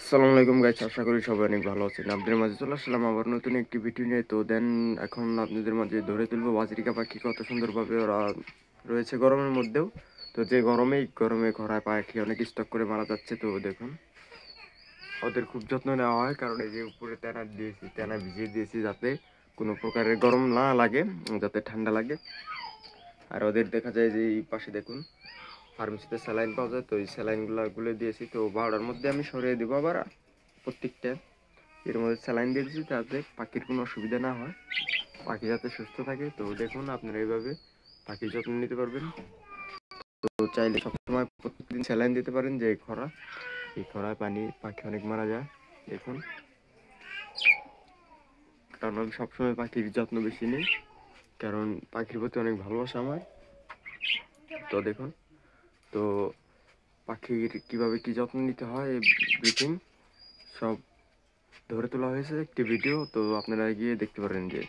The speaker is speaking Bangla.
আসসালামু আলাইকুম গাইস, আশা করি সবাই অনেক ভালো আছেন। আপনাদের মাঝে চলে আসলাম আবার নতুন একটি ভিডিও নিয়ে। তো দেন এখন আপনাদের মাঝে ধরে তুলবো বাজরিকা পাখি কত সুন্দরভাবে ওরা রয়েছে গরমের মধ্যেও। তো যে গরমে খরায় পাখি অনেক স্টক করে মারা যাচ্ছে। তো দেখুন ওদের খুব যত্ন নেওয়া হয়, কারণ এই যে উপরে তেনা দিয়েছি, তেনা ভিজিয়ে দিয়েছি যাতে কোনো প্রকারের গরম না লাগে, যাতে ঠান্ডা লাগে। আর ওদের দেখা যায় যে এই পাশে দেখুন ফার্মেসিতে স্যালাইন পাওয়া যায়, তো এই স্যালাইনগুলো গুলে দিয়েছি। তো 12টার মধ্যে আমি সরিয়ে দেবো আবার প্রত্যেকটা। এর মধ্যে স্যালাইন দিয়ে দিচ্ছি যাতে পাখির কোনো অসুবিধা না হয়, পাখি যাতে সুস্থ থাকে। তো দেখুন আপনারা এইভাবে পাখির যত্ন নিতে পারবেন। তো চাইলে সবসময় প্রত্যেকদিন স্যালাইন দিতে পারেন। যে এই খরায় পাখি অনেক মারা যায় দেখুন, কারণ আমি সবসময় পাখির যত্ন বেশি নিই, কারণ পাখির প্রতি অনেক ভালোবাসা আমার। তো দেখুন, তো পাখির কিভাবে কি যত্ন নিতে হয় ব্রিথিং সব ধরে তোলা হয়েছে একটি ভিডিও, তো আপনারা গিয়ে দেখতে পারেন যে